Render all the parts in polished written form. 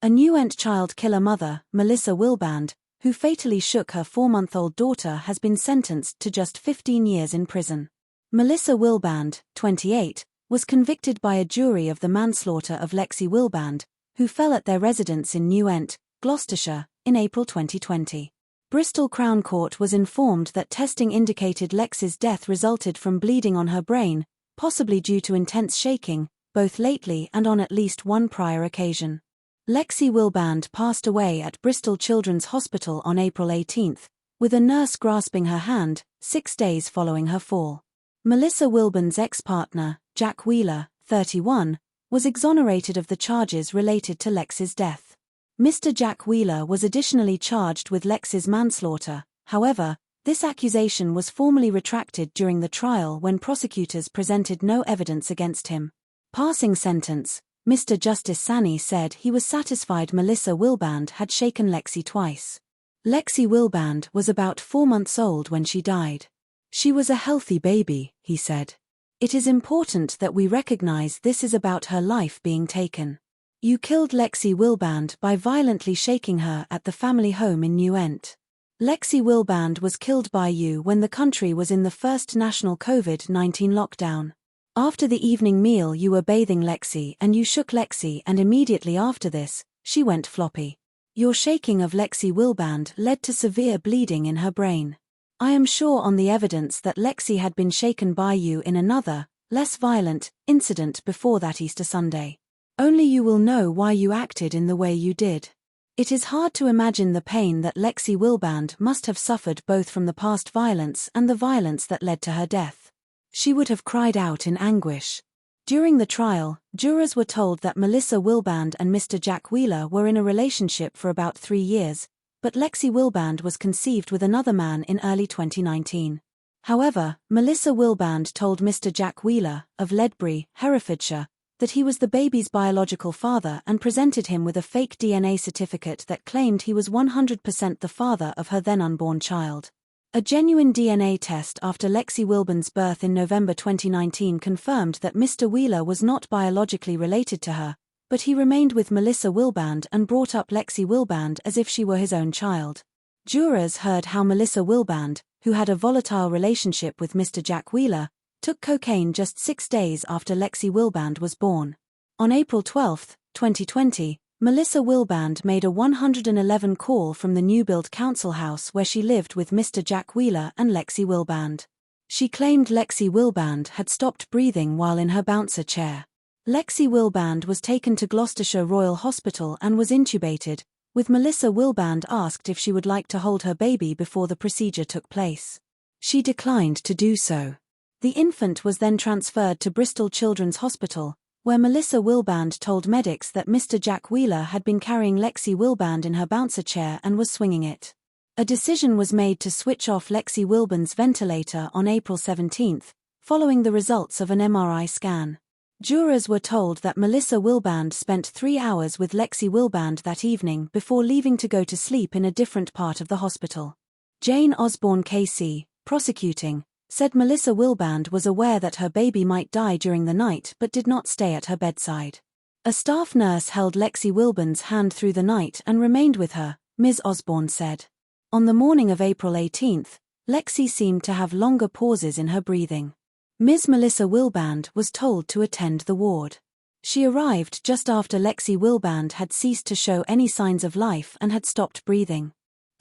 A Newent Child Killer mother, Melissa Wilband, who fatally shook her 4-month-old daughter, has been sentenced to just 15 years in prison. Melissa Wilband, 28, was convicted by a jury of the manslaughter of Lexi Wilband, who fell at their residence in Newent, Gloucestershire, in April 2020. Bristol Crown Court was informed that testing indicated Lexi's death resulted from bleeding on her brain, possibly due to intense shaking, both lately and on at least one prior occasion. Lexi Wilband passed away at Bristol Children's Hospital on April 18, with a nurse grasping her hand, 6 days following her fall. Melissa Wilband's ex-partner, Jack Wheeler, 31, was exonerated of the charges related to Lexi's death. Mr. Jack Wheeler was additionally charged with Lexi's manslaughter. However, this accusation was formally retracted during the trial when prosecutors presented no evidence against him. Passing sentence, Mr. Justice Sani said he was satisfied Melissa Wilband had shaken Lexi twice. Lexi Wilband was about 4 months old when she died. She was a healthy baby, he said. It is important that we recognize this is about her life being taken. You killed Lexi Wilband by violently shaking her at the family home in Newent. Lexi Wilband was killed by you when the country was in the first national COVID-19 lockdown. After the evening meal you were bathing Lexi and you shook Lexi, and immediately after this, she went floppy. Your shaking of Lexi Wilband led to severe bleeding in her brain. I am sure on the evidence that Lexi had been shaken by you in another, less violent, incident before that Easter Sunday. Only you will know why you acted in the way you did. It is hard to imagine the pain that Lexi Wilband must have suffered both from the past violence and the violence that led to her death. She would have cried out in anguish. During the trial, jurors were told that Melissa Wilband and Mr. Jack Wheeler were in a relationship for about 3 years, but Lexi Wilband was conceived with another man in early 2019. However, Melissa Wilband told Mr. Jack Wheeler, of Ledbury, Herefordshire, that he was the baby's biological father and presented him with a fake DNA certificate that claimed he was 100% the father of her then unborn child. A genuine DNA test after Lexi Wilband's birth in November 2019 confirmed that Mr. Wheeler was not biologically related to her, but he remained with Melissa Wilband and brought up Lexi Wilband as if she were his own child. Jurors heard how Melissa Wilband, who had a volatile relationship with Mr. Jack Wheeler, took cocaine just 6 days after Lexi Wilband was born. On April 12, 2020, Melissa Wilband made a 111 call from the new-built council house where she lived with Mr. Jack Wheeler and Lexi Wilband. She claimed Lexi Wilband had stopped breathing while in her bouncer chair. Lexi Wilband was taken to Gloucestershire Royal Hospital and was intubated, with Melissa Wilband asked if she would like to hold her baby before the procedure took place. She declined to do so. The infant was then transferred to Bristol Children's Hospital, where Melissa Wilband told medics that Mr. Jack Wheeler had been carrying Lexi Wilband in her bouncer chair and was swinging it. A decision was made to switch off Lexi Wilband's ventilator on April 17, following the results of an MRI scan. Jurors were told that Melissa Wilband spent 3 hours with Lexi Wilband that evening before leaving to go to sleep in a different part of the hospital. Jane Osborne KC, prosecuting, said Melissa Wilband was aware that her baby might die during the night but did not stay at her bedside. A staff nurse held Lexi Wilband's hand through the night and remained with her, Ms. Osborne said. On the morning of April 18, Lexi seemed to have longer pauses in her breathing. Ms. Melissa Wilband was told to attend the ward. She arrived just after Lexi Wilband had ceased to show any signs of life and had stopped breathing.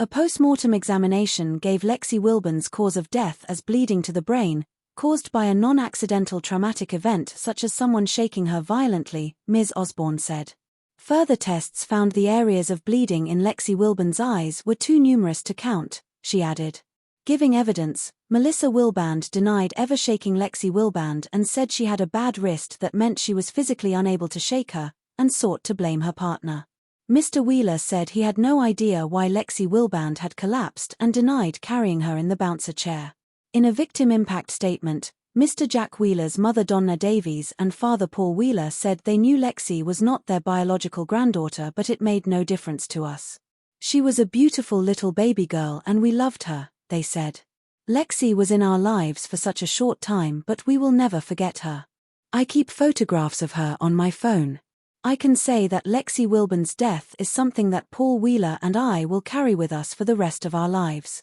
A post-mortem examination gave Lexi Wilband's cause of death as bleeding to the brain, caused by a non-accidental traumatic event such as someone shaking her violently, Ms. Osborne said. Further tests found the areas of bleeding in Lexi Wilband's eyes were too numerous to count, she added. Giving evidence, Melissa Wilband denied ever shaking Lexi Wilband and said she had a bad wrist that meant she was physically unable to shake her, and sought to blame her partner. Mr. Wheeler said he had no idea why Lexi Wilband had collapsed and denied carrying her in the bouncer chair. In a victim impact statement, Mr. Jack Wheeler's mother Donnah Davies and father Paul Wheeler said they knew Lexi was not their biological granddaughter, but it made no difference to us. She was a beautiful little baby girl and we loved her, they said. Lexi was in our lives for such a short time, but we will never forget her. I keep photographs of her on my phone. I can say that Lexi Wilband's death is something that Paul Wheeler and I will carry with us for the rest of our lives.